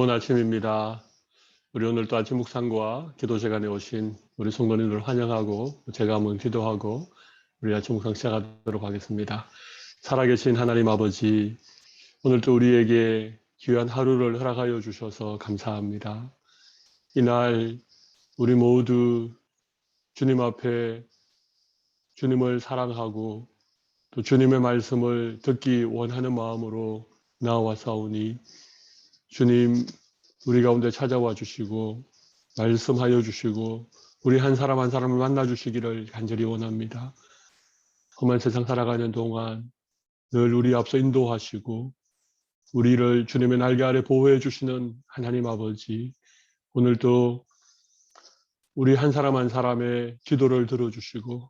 좋은 아침입니다. 우리 오늘 또 아침 묵상과 기도 시간에 오신 우리 성도님들을 환영하고 제가 한번 기도하고 우리 아침 묵상 시작하도록 하겠습니다. 살아계신 하나님 아버지, 오늘도 우리에게 귀한 하루를 허락하여 주셔서 감사합니다. 이날 우리 모두 주님 앞에 주님을 사랑하고 또 주님의 말씀을 듣기 원하는 마음으로 나와사오니 주님 우리 가운데 찾아와 주시고 말씀하여 주시고 우리 한 사람 한 사람을 만나 주시기를 간절히 원합니다. 험한 세상 살아가는 동안 늘 우리 앞서 인도하시고 우리를 주님의 날개 아래 보호해 주시는 하나님 아버지, 오늘도 우리 한 사람 한 사람의 기도를 들어주시고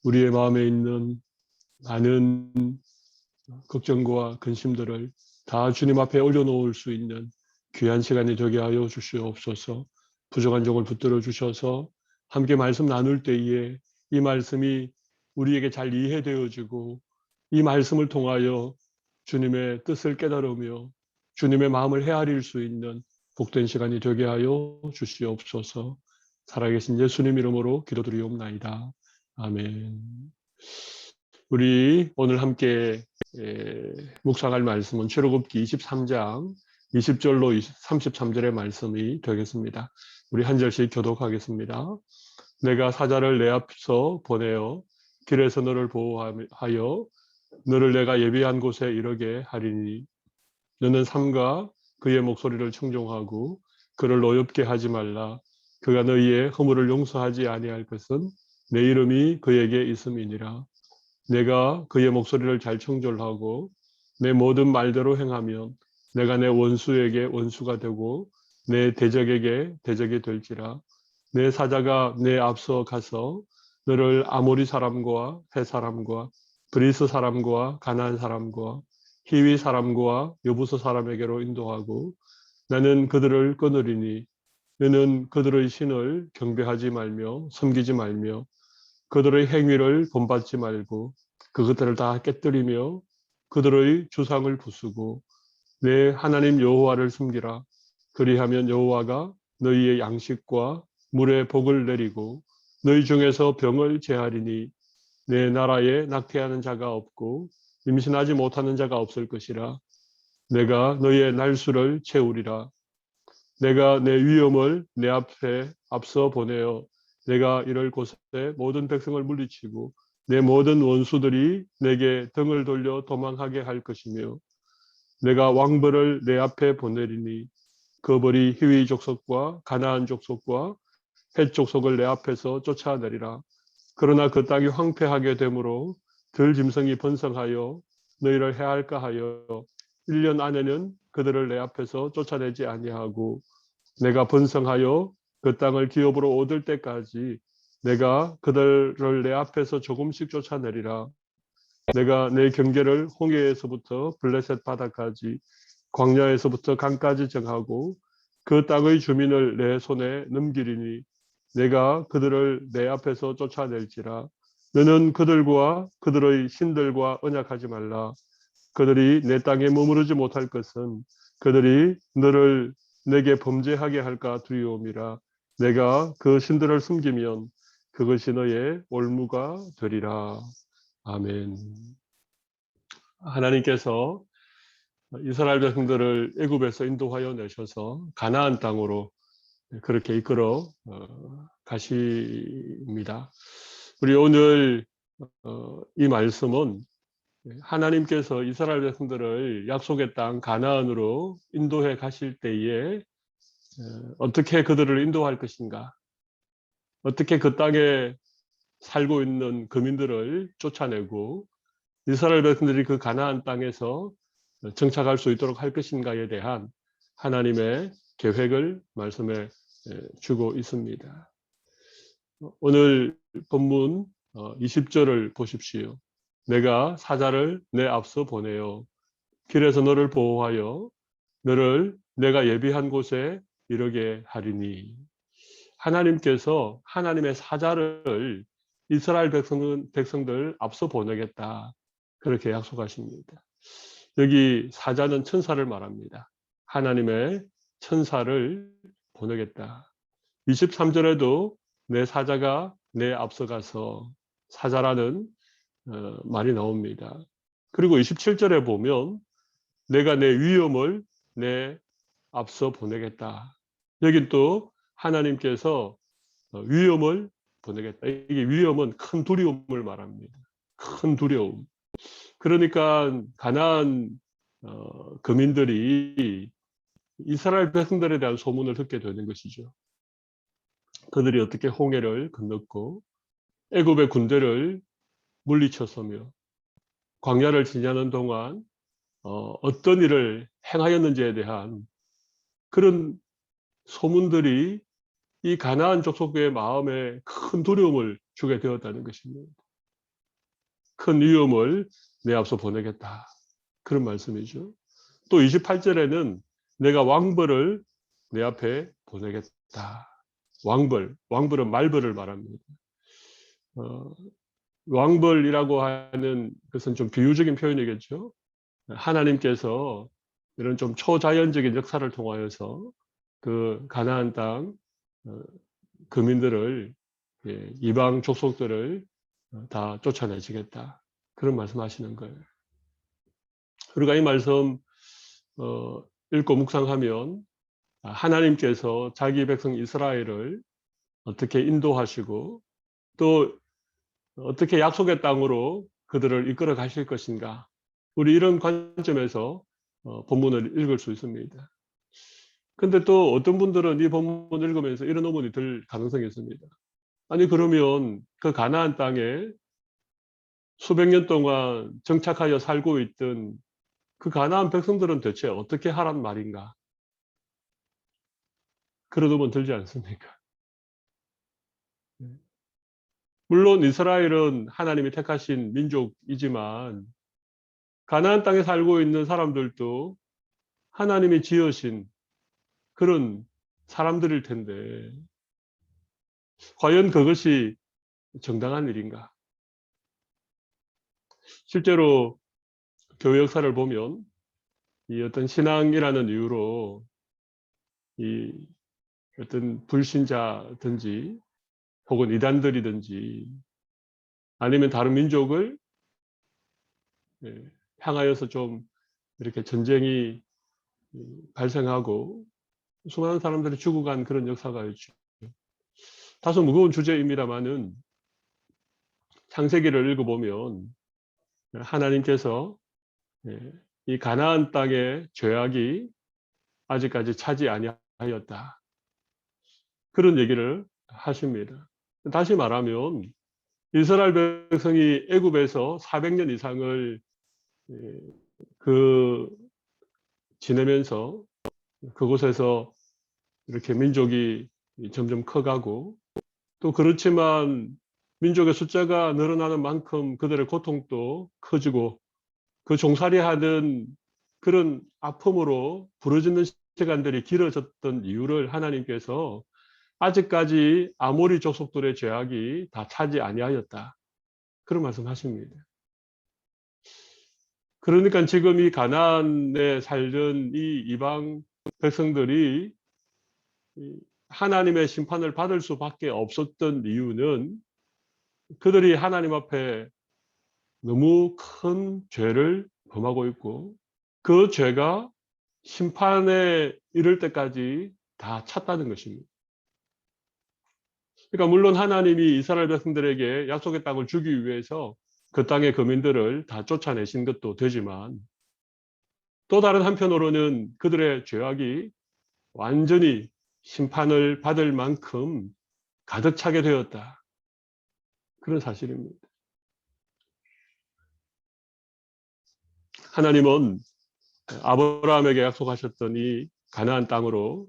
우리의 마음에 있는 많은 걱정과 근심들을 다 주님 앞에 올려놓을 수 있는 귀한 시간이 되게 하여 주시옵소서. 부족한 종을 붙들어 주셔서 함께 말씀 나눌 때에 이 말씀이 우리에게 잘 이해되어지고 이 말씀을 통하여 주님의 뜻을 깨달으며 주님의 마음을 헤아릴 수 있는 복된 시간이 되게 하여 주시옵소서. 살아계신 예수님 이름으로 기도드리옵나이다. 아멘. 우리 오늘 함께 묵상할 말씀은 출애굽기 23장 20절로 33절의 말씀이 되겠습니다. 우리 한 절씩 교독하겠습니다. 내가 사자를 내 앞서 보내어 길에서 너를 보호하여 너를 내가 예비한 곳에 이르게 하리니 너는 삼가 그의 목소리를 청종하고 그를 노엽게 하지 말라. 그가 너희의 허물을 용서하지 아니할 것은 내 이름이 그에게 있음이니라. 내가 그의 목소리를 잘 청절하고 내 모든 말대로 행하면 내가 내 원수에게 원수가 되고 내 대적에게 대적이 될지라. 내 사자가 내 앞서 가서 너를 아모리 사람과 헷 사람과 브리스 사람과 가나안 사람과 히위 사람과 여부서 사람에게로 인도하고 나는 그들을 끊으리니 너는 그들의 신을 경배하지 말며 섬기지 말며 그들의 행위를 본받지 말고 그것들을 다 깨뜨리며 그들의 주상을 부수고 내 하나님 여호와를 섬기라. 그리하면 여호와가 너희의 양식과 물의 복을 내리고 너희 중에서 병을 제하리니 내 나라에 낙태하는 자가 없고 임신하지 못하는 자가 없을 것이라. 내가 너희의 날수를 채우리라. 내가 내 위엄을 내 앞에 앞서 보내어 내가 이럴 곳에 모든 백성을 물리치고 내 모든 원수들이 내게 등을 돌려 도망하게 할 것이며 내가 왕벌을 내 앞에 보내리니 그 벌이 히위 족속과 가나안 족속과 헷 족속을 내 앞에서 쫓아내리라. 그러나 그 땅이 황폐하게 되므로 들 짐승이 번성하여 너희를 해할까 하여 1년 안에는 그들을 내 앞에서 쫓아내지 아니하고 내가 번성하여 그 땅을 기업으로 얻을 때까지 내가 그들을 내 앞에서 조금씩 쫓아내리라. 내가 내 경계를 홍해에서부터 블레셋 바다까지 광야에서부터 강까지 정하고 그 땅의 주민을 내 손에 넘기리니 내가 그들을 내 앞에서 쫓아낼지라. 너는 그들과 그들의 신들과 언약하지 말라. 그들이 내 땅에 머무르지 못할 것은 그들이 너를 내게 범죄하게 할까 두려움이라. 내가 그 신들을 숨기면 그것이 너의 올무가 되리라. 아멘. 하나님께서 이스라엘 백성들을 애굽에서 인도하여 내셔서 가나안 땅으로 그렇게 이끌어 가십니다. 우리 오늘 이 말씀은 하나님께서 이스라엘 백성들을 약속의 땅 가나안으로 인도해 가실 때에 어떻게 그들을 인도할 것인가? 어떻게 그 땅에 살고 있는 거민들을 쫓아내고 이스라엘 백성들이 그 가나안 땅에서 정착할 수 있도록 할 것인가에 대한 하나님의 계획을 말씀해 주고 있습니다. 오늘 본문 20절을 보십시오. 내가 사자를 내 앞서 보내어 길에서 너를 보호하여 너를 내가 예비한 곳에 이르게 하리니. 하나님께서 하나님의 사자를 이스라엘 백성들 앞서 보내겠다. 그렇게 약속하십니다. 여기 사자는 천사를 말합니다. 하나님의 천사를 보내겠다. 23절에도 내 사자가 내 앞서 가서 사자라는 말이 나옵니다. 그리고 27절에 보면 내가 내 위엄을 내 앞서 보내겠다. 여긴 또 하나님께서 위엄을 보내겠다. 이게 위엄은 큰 두려움을 말합니다. 큰 두려움. 그러니까 가나안 거민들이 이스라엘 백성들에 대한 소문을 듣게 되는 것이죠. 그들이 어떻게 홍해를 건넜고 애굽의 군대를 물리쳤으며 광야를 지나는 동안 어떤 일을 행하였는지에 대한 그런 소문들이 이 가나안 족속의 마음에 큰 두려움을 주게 되었다는 것입니다. 큰 위험을 내 앞서 보내겠다. 그런 말씀이죠. 또 28절에는 내가 왕벌을 내 앞에 보내겠다. 왕벌은 말벌을 말합니다. 왕벌이라고 하는 것은 좀 비유적인 표현이겠죠. 하나님께서 이런 좀 초자연적인 역사를 통하여서 그 가나안 땅 거민들을 이방 족속들을 다 쫓아내시겠다. 그런 말씀하시는 거예요. 우리가 이 말씀 읽고 묵상하면 하나님께서 자기 백성 이스라엘을 어떻게 인도하시고 또 어떻게 약속의 땅으로 그들을 이끌어 가실 것인가. 우리 이런 관점에서 본문을 읽을 수 있습니다. 근데 또 어떤 분들은 이 본문 읽으면서 이런 의문이 들 가능성이 있습니다. 아니 그러면 그 가나안 땅에 수백 년 동안 정착하여 살고 있던 그 가나안 백성들은 대체 어떻게 하란 말인가? 그런 의문 들지 않습니까? 물론 이스라엘은 하나님이 택하신 민족이지만 가나안 땅에 살고 있는 사람들도 하나님이 지으신 그런 사람들일 텐데 과연 그것이 정당한 일인가? 실제로 교회 역사를 보면 이 어떤 신앙이라는 이유로 이 어떤 불신자든지 혹은 이단들이든지 아니면 다른 민족을 향하여서 좀 이렇게 전쟁이 발생하고 수많은 사람들이 죽어간 그런 역사가 있죠. 다소 무거운 주제입니다만은 창세기를 읽어보면 하나님께서 이 가나안 땅의 죄악이 아직까지 차지 아니하였다. 그런 얘기를 하십니다. 다시 말하면 이스라엘 백성이 애굽에서 400년 이상을 그 지내면서 그곳에서 이렇게 민족이 점점 커가고 또 그렇지만 민족의 숫자가 늘어나는 만큼 그들의 고통도 커지고 그 종살이하는 그런 아픔으로 부르짖는 시간들이 길어졌던 이유를 하나님께서 아직까지 아모리 족속들의 죄악이 다 차지 아니하였다. 그런 말씀하십니다. 그러니까 지금 이 가나안에 살던 이 이방 백성들이 하나님의 심판을 받을 수밖에 없었던 이유는 그들이 하나님 앞에 너무 큰 죄를 범하고 있고 그 죄가 심판에 이를 때까지 다 찼다는 것입니다. 그러니까 물론 하나님이 이스라엘 백성들에게 약속의 땅을 주기 위해서 그 땅의 거민들을 다 쫓아내신 것도 되지만 또 다른 한편으로는 그들의 죄악이 완전히 심판을 받을 만큼 가득 차게 되었다. 그런 사실입니다. 하나님은 아브라함에게 약속하셨던 이 가나안 땅으로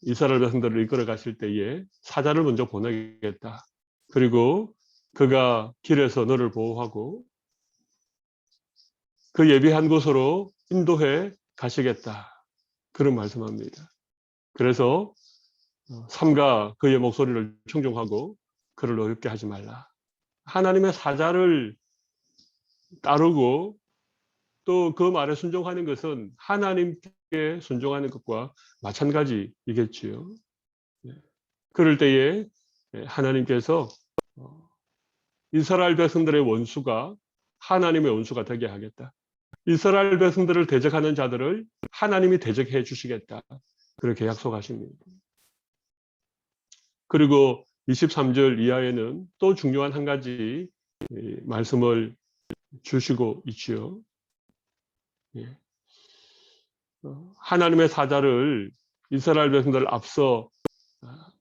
이스라엘 백성들을 이끌어 가실 때에 사자를 먼저 보내겠다. 그리고 그가 길에서 너를 보호하고 그 예비한 곳으로 인도해 가시겠다. 그런 말씀합니다. 그래서 삼가 그의 목소리를 청종하고 그를 어렵게 하지 말라. 하나님의 사자를 따르고 또 그 말에 순종하는 것은 하나님께 순종하는 것과 마찬가지이겠지요. 그럴 때에 하나님께서 이스라엘 백성들의 원수가 하나님의 원수가 되게 하겠다. 이스라엘 백성들을 대적하는 자들을 하나님이 대적해 주시겠다. 그렇게 약속하십니다. 그리고 23절 이하에는 또 중요한 한 가지 말씀을 주시고 있지요. 하나님의 사자를 이스라엘 백성들 앞서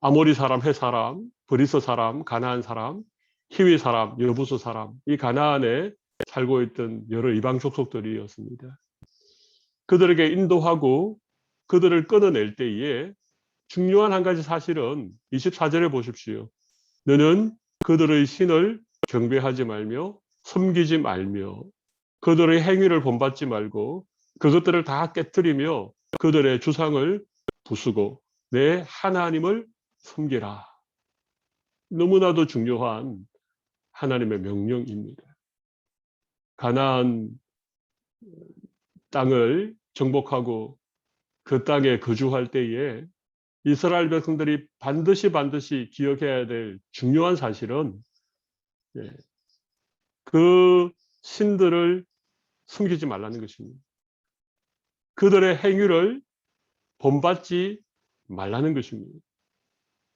아모리 사람, 헷 사람, 브리스 사람, 가나안 사람, 히위 사람, 여부수 사람, 이 가나안에 살고 있던 여러 이방 족속들이었습니다. 그들에게 인도하고 그들을 끊어낼 때에 중요한 한 가지 사실은 24절에 보십시오. 너는 그들의 신을 경배하지 말며 섬기지 말며 그들의 행위를 본받지 말고 그것들을 다 깨뜨리며 그들의 주상을 부수고 내 하나님을 섬기라. 너무나도 중요한 하나님의 명령입니다. 가나안 땅을 정복하고 그 땅에 거주할 때에 이스라엘 백성들이 반드시 기억해야 될 중요한 사실은 그 신들을 숨기지 말라는 것입니다. 그들의 행위를 본받지 말라는 것입니다.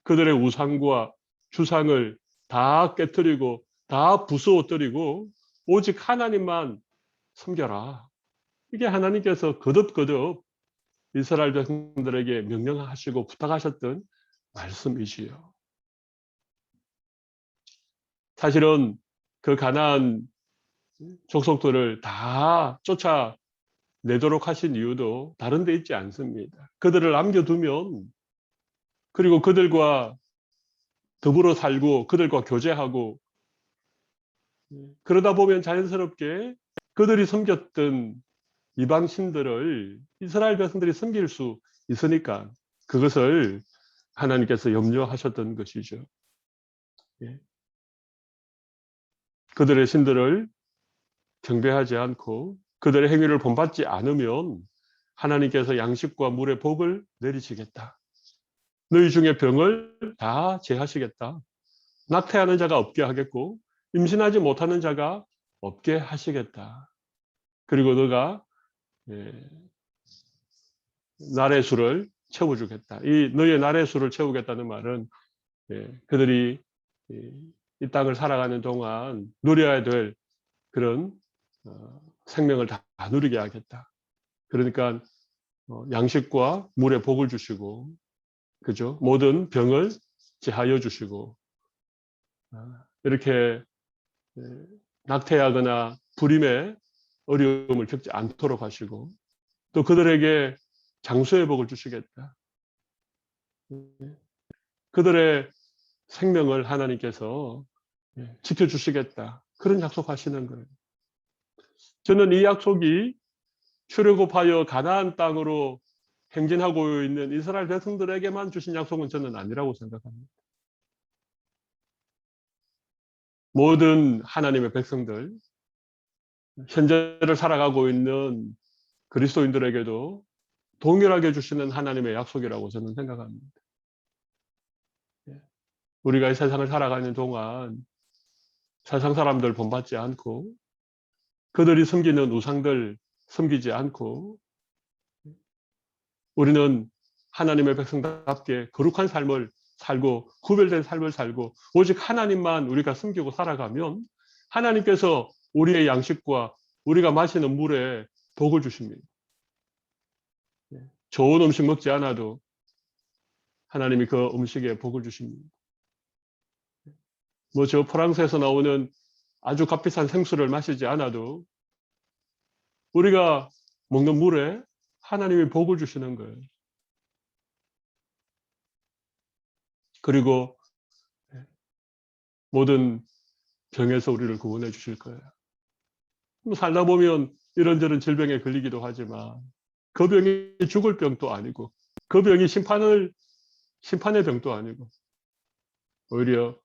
그들의 우상과 주상을 다 깨뜨리고 다 부수어뜨리고 오직 하나님만 섬겨라. 이게 하나님께서 거듭 이스라엘 백성들에게 명령하시고 부탁하셨던 말씀이지요. 사실은 그 가나안 족속들을 다 쫓아내도록 하신 이유도 다른 데 있지 않습니다. 그들을 남겨두면 그리고 그들과 더불어 살고 그들과 교제하고 그러다 보면 자연스럽게 그들이 섬겼던 이방 신들을 이스라엘 백성들이 섬길 수 있으니까 그것을 하나님께서 염려하셨던 것이죠. 그들의 신들을 경배하지 않고 그들의 행위를 본받지 않으면 하나님께서 양식과 물의 복을 내리시겠다. 너희 중에 병을 다 제하시겠다. 낙태하는 자가 없게 하겠고 임신하지 못하는 자가 없게 하시겠다. 그리고 너가 날의 수를 채워주겠다. 이 너의 날의 수를 채우겠다는 말은 그들이 이 땅을 살아가는 동안 누려야 될 그런 생명을 다 누리게 하겠다. 그러니까 양식과 물의 복을 주시고, 그죠? 모든 병을 제하여 주시고, 이렇게 낙태하거나 불임의 어려움을 겪지 않도록 하시고, 또 그들에게 장수의 복을 주시겠다. 그들의 생명을 하나님께서 지켜주시겠다. 그런 약속하시는 거예요. 저는 이 약속이 출애굽하여 가나안 땅으로 행진하고 있는 이스라엘 백성들에게만 주신 약속은 저는 아니라고 생각합니다. 모든 하나님의 백성들, 현재를 살아가고 있는 그리스도인들에게도 동일하게 주시는 하나님의 약속이라고 저는 생각합니다. 우리가 이 세상을 살아가는 동안 세상 사람들 본받지 않고 그들이 섬기는 우상들 섬기지 않고 우리는 하나님의 백성답게 거룩한 삶을 살고 구별된 삶을 살고 오직 하나님만 우리가 섬기고 살아가면 하나님께서 우리의 양식과 우리가 마시는 물에 복을 주십니다. 좋은 음식 먹지 않아도 하나님이 그 음식에 복을 주십니다. 뭐 저 프랑스에서 나오는 아주 값비싼 생수를 마시지 않아도 우리가 먹는 물에 하나님이 복을 주시는 거예요. 그리고 모든 병에서 우리를 구원해 주실 거예요. 살다 보면 이런저런 질병에 걸리기도 하지만 그 병이 죽을 병도 아니고 그 병이 심판의 병도 아니고 오히려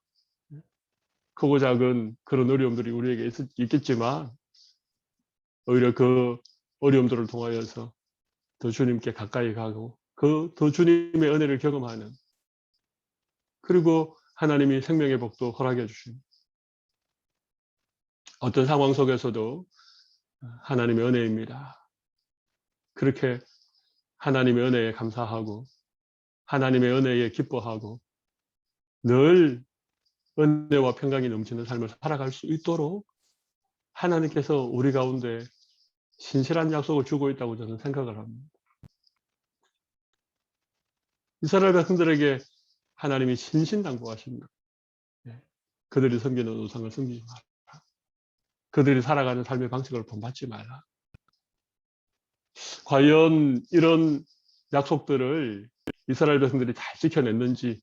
크고 작은 그런 어려움들이 우리에게 있겠지만 오히려 그 어려움들을 통하여서 더 주님께 가까이 가고 그 더 주님의 은혜를 경험하는 그리고 하나님이 생명의 복도 허락해 주십니다. 어떤 상황 속에서도 하나님의 은혜입니다. 그렇게 하나님의 은혜에 감사하고 하나님의 은혜에 기뻐하고 늘 은혜와 평강이 넘치는 삶을 살아갈 수 있도록 하나님께서 우리 가운데 신실한 약속을 주고 있다고 저는 생각을 합니다. 이스라엘 백성들에게 하나님이 신신당부하십니다. 그들이 섬기는 우상을 섬기지 마라. 그들이 살아가는 삶의 방식을 본받지 말라. 과연 이런 약속들을 이스라엘 백성들이 잘 지켜냈는지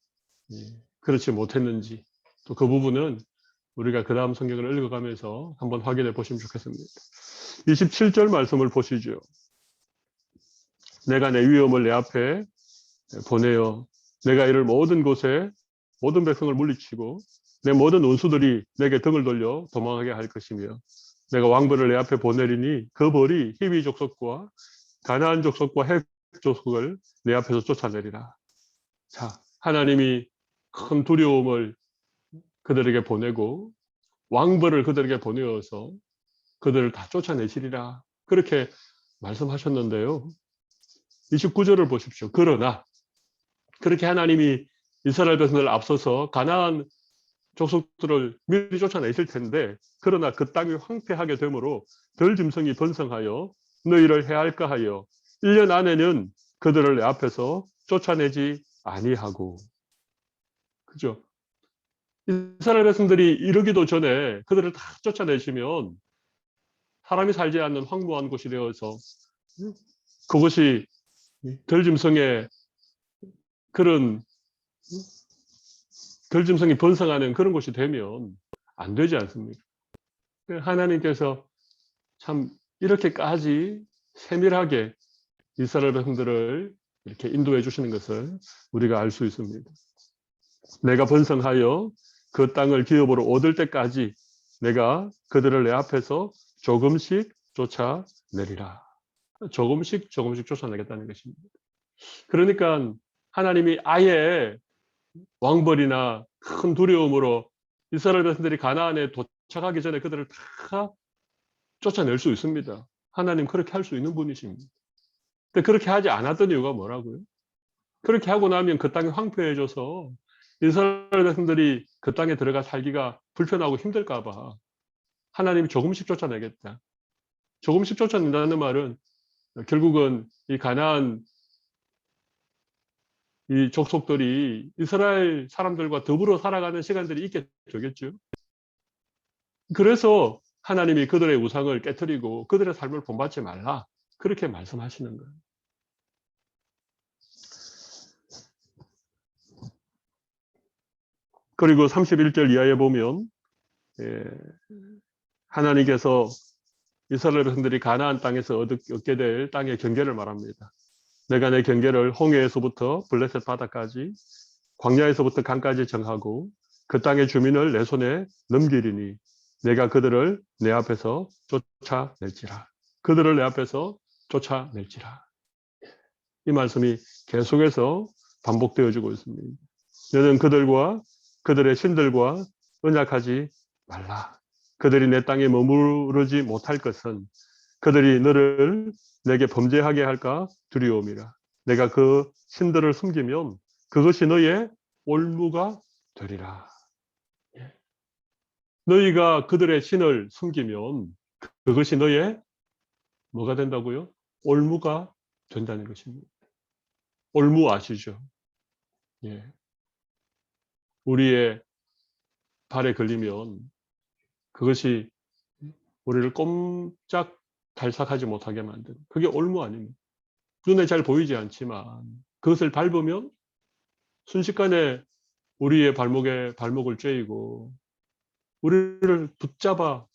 그렇지 못했는지 또 그 부분은 우리가 그 다음 성경을 읽어가면서 한번 확인해 보시면 좋겠습니다. 27절 말씀을 보시죠. 내가 내 위엄을 내 앞에 보내어 내가 이를 모든 곳에 모든 백성을 물리치고 내 모든 원수들이 내게 등을 돌려 도망하게 할 것이며 내가 왕벌을 내 앞에 보내리니 그 벌이 히위 족속과 가나안 족속과 헷 족속을 내 앞에서 쫓아내리라. 자, 하나님이 큰 두려움을 그들에게 보내고 왕벌을 그들에게 보내어서 그들을 다 쫓아내시리라. 그렇게 말씀하셨는데요. 29절을 보십시오. 그러나 그렇게 하나님이 이스라엘 백성들을 앞서서 가나안 족속들을 미리 쫓아내실 텐데 그러나 그 땅이 황폐하게 되므로 별 짐승이 번성하여 너희를 해할까 하여 1년 안에는 그들을 내 앞에서 쫓아내지 아니하고. 그죠? 이스라엘 백성들이 이르기도 전에 그들을 다 쫓아내시면 사람이 살지 않는 황무한 곳이 되어서 그것이 들짐승의 그런 들짐승이 번성하는 그런 곳이 되면 안 되지 않습니까? 하나님께서 참 이렇게까지 세밀하게 이스라엘 백성들을 이렇게 인도해 주시는 것을 우리가 알 수 있습니다. 내가 번성하여 그 땅을 기업으로 얻을 때까지 내가 그들을 내 앞에서 조금씩 쫓아내리라. 조금씩 쫓아내겠다는 것입니다. 그러니까 하나님이 아예 왕벌이나 큰 두려움으로 이스라엘 백성들이 가나안에 도착하기 전에 그들을 다 쫓아낼 수 있습니다. 하나님 그렇게 할 수 있는 분이십니다. 근데 그렇게 하지 않았던 이유가 뭐라고요? 그렇게 하고 나면 그 땅이 황폐해져서 이스라엘 백성들이 그 땅에 들어가 살기가 불편하고 힘들까 봐 하나님이 조금씩 쫓아내겠다. 조금씩 쫓아낸다는 말은 결국은 이 가나안 이 족속들이 이스라엘 사람들과 더불어 살아가는 시간들이 있게 되겠죠. 그래서 하나님이 그들의 우상을 깨트리고 그들의 삶을 본받지 말라. 그렇게 말씀하시는 거예요. 그리고 31절 이하에 보면 하나님께서 이스라엘 백성들이 가나안 땅에서 얻게 될 땅의 경계를 말합니다. 내가 내 경계를 홍해에서부터 블레셋 바다까지 광야에서부터 강까지 정하고 그 땅의 주민을 내 손에 넘기리니 내가 그들을 내 앞에서 쫓아낼지라. 그들을 내 앞에서 쫓아낼지라. 이 말씀이 계속해서 반복되어지고 있습니다. 너는 그들과 그들의 신들과 언약하지 말라. 그들이 내 땅에 머무르지 못할 것은 그들이 너를 내게 범죄하게 할까 두려움이라. 내가 그 신들을 숨기면 그것이 너의 올무가 되리라. 너희가 그들의 신을 숨기면 그것이 너의 뭐가 된다고요? 올무가 된다는 것입니다. 올무 아시죠? 예. 우리의 발에 걸리면 그것이 우리를 꼼짝 달싹하지 못하게 만드는 그게 올무 아닙니까? 눈에 잘 보이지 않지만 그것을 밟으면 순식간에 우리의 발목에 발목을 쬐이고 우리를 붙잡아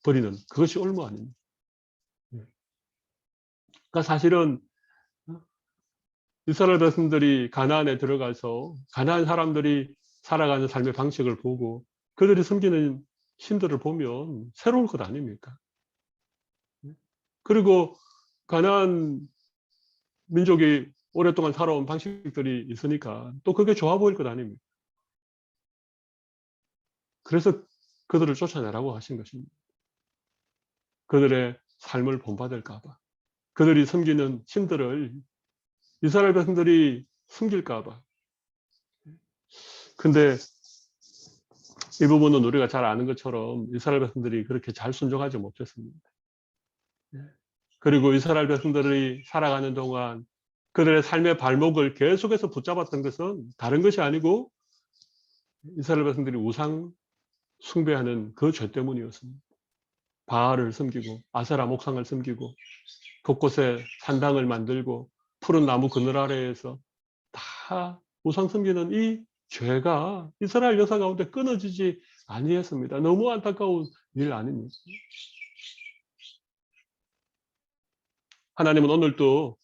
버리는 그것이 올무 아닙니까? 그러니까 사실은 이스라엘 백성들이 가나안에 들어가서 가나안 사람들이 살아가는 삶의 방식을 보고 그들이 섬기는 신들을 보면 새로울 것 아닙니까? 그리고 가나안 민족이 오랫동안 살아온 방식들이 있으니까 또 그게 좋아 보일 것 아닙니까? 그래서 그들을 쫓아내라고 하신 것입니다. 그들의 삶을 본받을까 봐. 그들이 섬기는 신들을 이스라엘 백성들이 숨길까 봐. 근데 이 부분은 우리가 잘 아는 것처럼 이스라엘 백성들이 그렇게 잘 순종하지 못했습니다. 그리고 이스라엘 백성들이 살아가는 동안 그들의 삶의 발목을 계속해서 붙잡았던 것은 다른 것이 아니고 이스라엘 백성들이 우상 숭배하는 그 죄 때문이었습니다. 바알을 섬기고 아세라 목상을 섬기고 곳곳에 산당을 만들고 푸른 나무 그늘 아래에서 다 우상 섬기는 이 죄가 이스라엘 역사 가운데 끊어지지 아니했습니다. 너무 안타까운 일 아닙니까? 하나님은 오늘도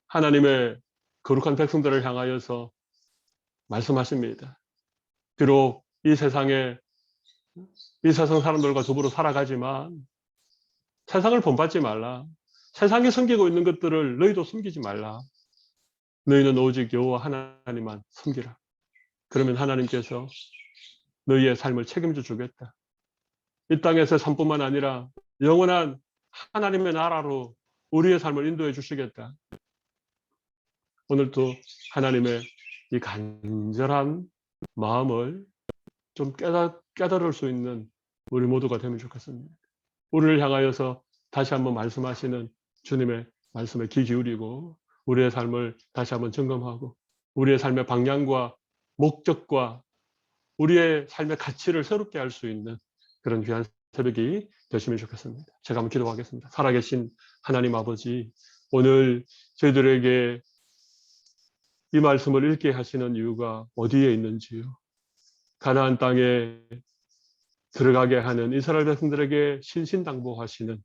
하나님의 거룩한 백성들을 향하여서 말씀하십니다. 비록 이 세상에 이 세상 사람들과 더불어 살아가지만 세상을 본받지 말라. 세상에 섬기고 있는 것들을 너희도 섬기지 말라. 너희는 오직 여호와 하나님만 섬기라. 그러면 하나님께서 너희의 삶을 책임져 주겠다. 이 땅에서 삶뿐만 아니라 영원한 하나님의 나라로 우리의 삶을 인도해 주시겠다. 오늘도 하나님의 이 간절한 마음을 좀 깨달을 수 있는 우리 모두가 되면 좋겠습니다. 우리를 향하여서 다시 한번 말씀하시는 주님의 말씀에 귀 기울이고 우리의 삶을 다시 한번 점검하고 우리의 삶의 방향과 목적과 우리의 삶의 가치를 새롭게 할 수 있는 그런 귀한 새벽이 되시면 좋겠습니다. 제가 한번 기도하겠습니다. 살아계신 하나님 아버지, 오늘 저희들에게 이 말씀을 읽게 하시는 이유가 어디에 있는지요? 가나안 땅에 들어가게 하는 이스라엘 백성들에게 신신당부하시는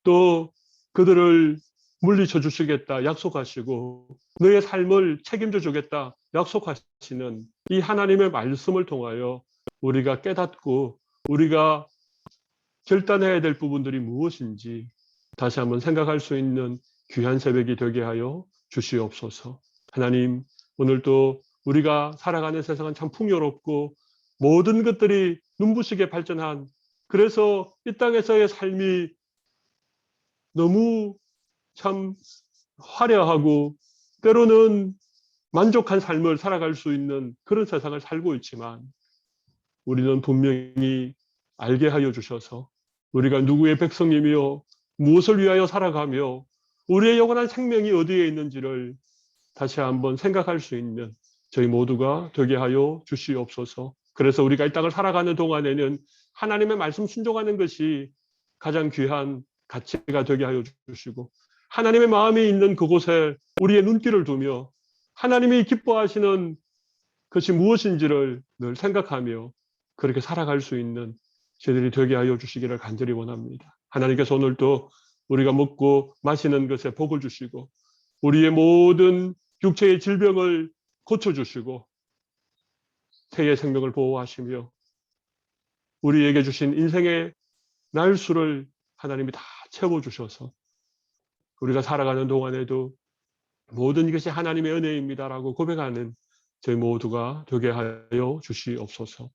또 그들을 물리쳐 주시겠다 약속하시고 너의 삶을 책임져 주겠다 약속하시는 이 하나님의 말씀을 통하여 우리가 깨닫고 우리가 결단해야 될 부분들이 무엇인지 다시 한번 생각할 수 있는 귀한 새벽이 되게 하여 주시옵소서. 하나님, 오늘도 우리가 살아가는 세상은 참 풍요롭고 모든 것들이 눈부시게 발전한 그래서 이 땅에서의 삶이 너무 참 화려하고 때로는 만족한 삶을 살아갈 수 있는 그런 세상을 살고 있지만 우리는 분명히 알게 하여 주셔서 우리가 누구의 백성이며 무엇을 위하여 살아가며 우리의 영원한 생명이 어디에 있는지를 다시 한번 생각할 수 있는 저희 모두가 되게 하여 주시옵소서. 그래서 우리가 이 땅을 살아가는 동안에는 하나님의 말씀 순종하는 것이 가장 귀한 가치가 되게 하여 주시고 하나님의 마음이 있는 그곳에 우리의 눈길을 두며 하나님이 기뻐하시는 것이 무엇인지를 늘 생각하며 그렇게 살아갈 수 있는 저희들이 되게 하여 주시기를 간절히 원합니다. 하나님께서 오늘도 우리가 먹고 마시는 것에 복을 주시고 우리의 모든 육체의 질병을 고쳐주시고 태의 생명을 보호하시며 우리에게 주신 인생의 날수를 하나님이 다 채워주셔서 우리가 살아가는 동안에도 모든 것이 하나님의 은혜입니다라고 고백하는 저희 모두가 되게 하여 주시옵소서.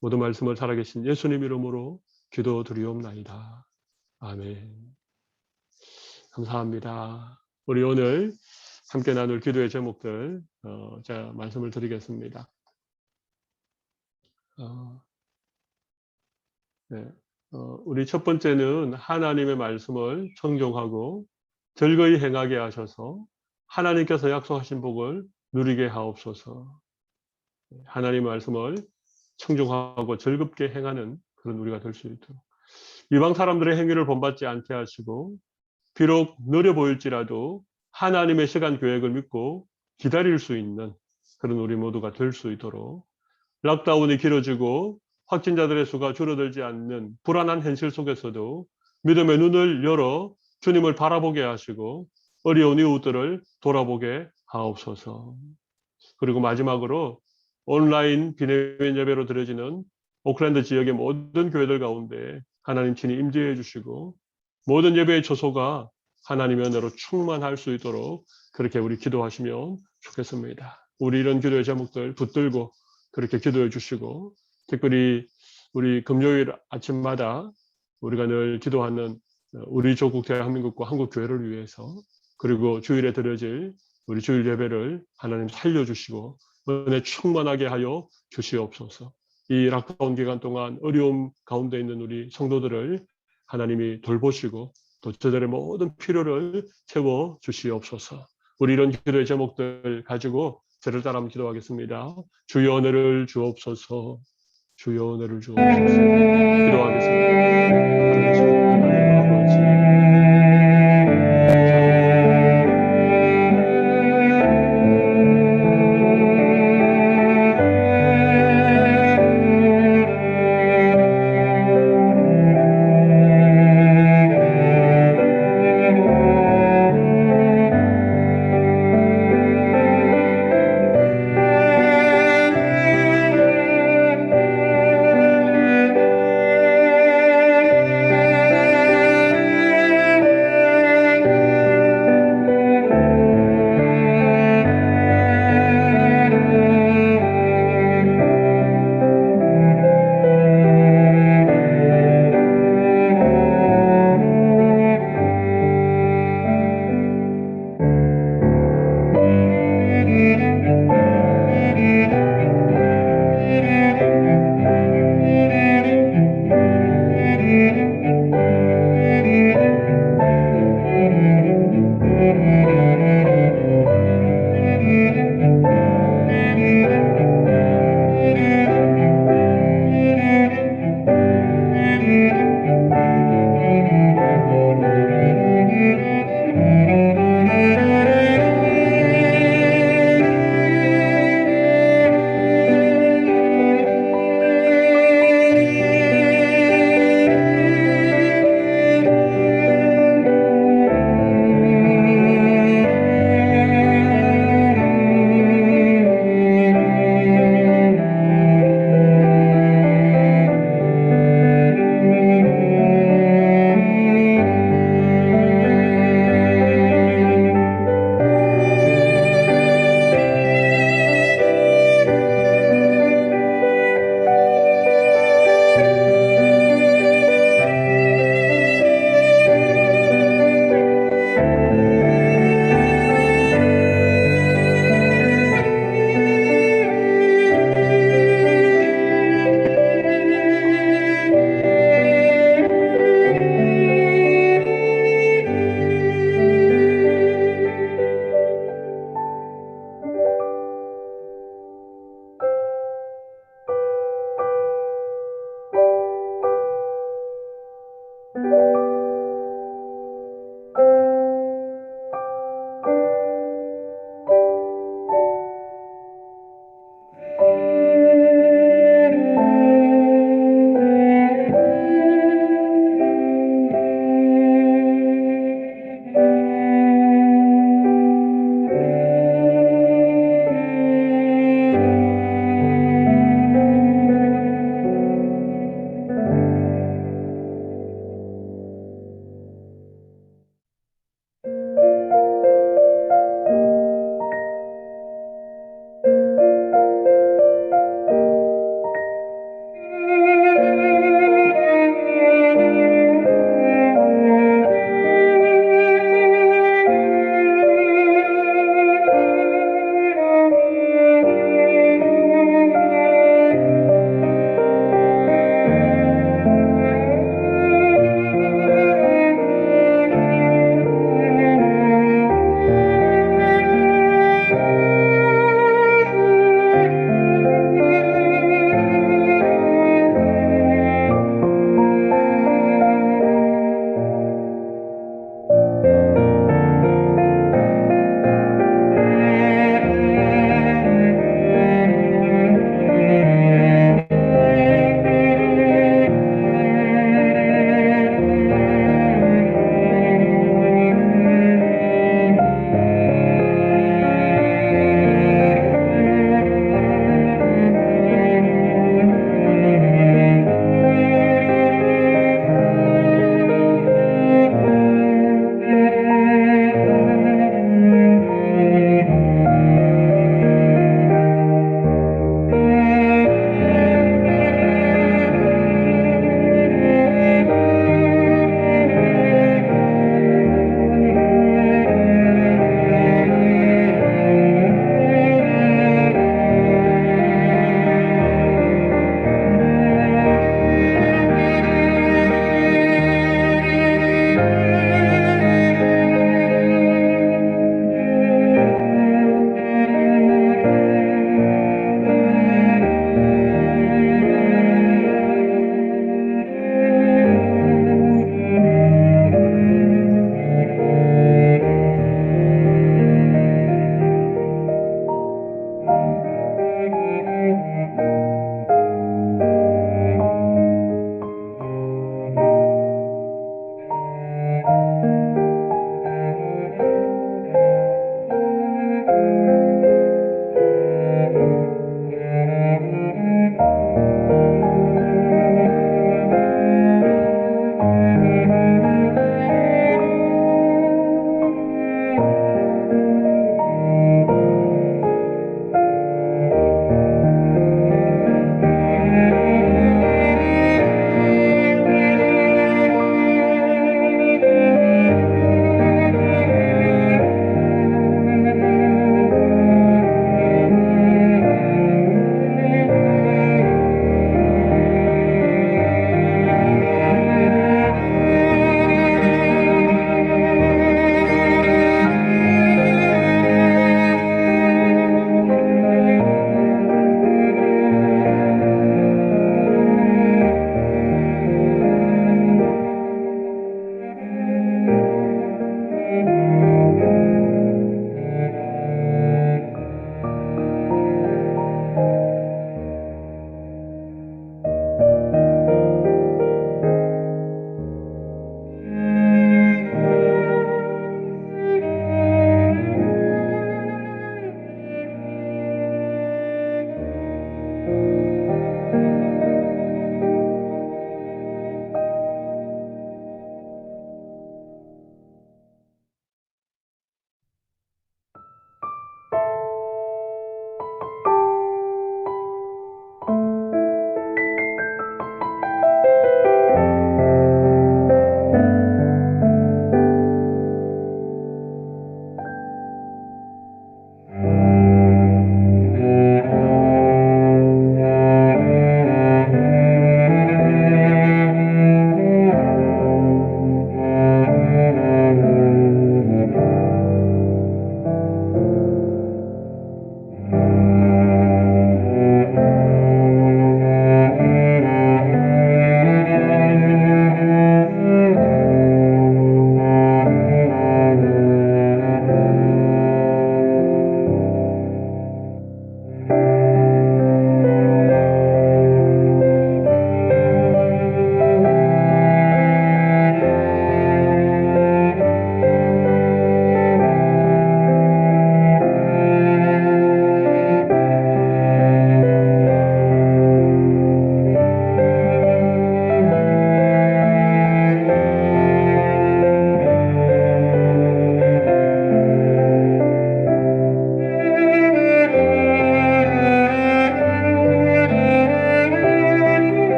모든 말씀을 살아계신 예수님 이름으로 기도드리옵나이다. 아멘. 감사합니다. 우리 오늘 함께 나눌 기도의 제목들 제가 말씀을 드리겠습니다. 네. 우리 첫 번째는 하나님의 말씀을 청종하고 즐거이 행하게 하셔서 하나님께서 약속하신 복을 누리게 하옵소서. 하나님의 말씀을 청종하고 즐겁게 행하는 그런 우리가 될 수 있도록 이방 사람들의 행위를 본받지 않게 하시고 비록 느려 보일지라도 하나님의 시간 계획을 믿고 기다릴 수 있는 그런 우리 모두가 될 수 있도록 락다운이 길어지고 확진자들의 수가 줄어들지 않는 불안한 현실 속에서도 믿음의 눈을 열어 주님을 바라보게 하시고 어려운 이웃들을 돌아보게 하옵소서. 그리고 마지막으로 온라인 비대면 예배로 드려지는 오클랜드 지역의 모든 교회들 가운데 하나님 친히 임재해 주시고 모든 예배의 초소가 하나님의 은혜로 충만할 수 있도록 그렇게 우리 기도하시면 좋겠습니다. 우리 이런 기도의 제목들 붙들고 그렇게 기도해 주시고 특별히 우리 금요일 아침마다 우리가 늘 기도하는 우리 조국 대한민국과 한국 교회를 위해서 그리고 주일에 드려질 우리 주일 예배를 하나님 살려주시고 은혜 충만하게 하여 주시옵소서. 이 락다운 기간 동안 어려움 가운데 있는 우리 성도들을 하나님이 돌보시고 또 저들의 모든 필요를 채워 주시옵소서. 우리 이런 기도의 제목들 가지고 저를 따라 한번 기도하겠습니다. 주여 은혜를 주옵소서. 주여 은혜를 주옵소서. 기도하겠습니다. 하나님 아버지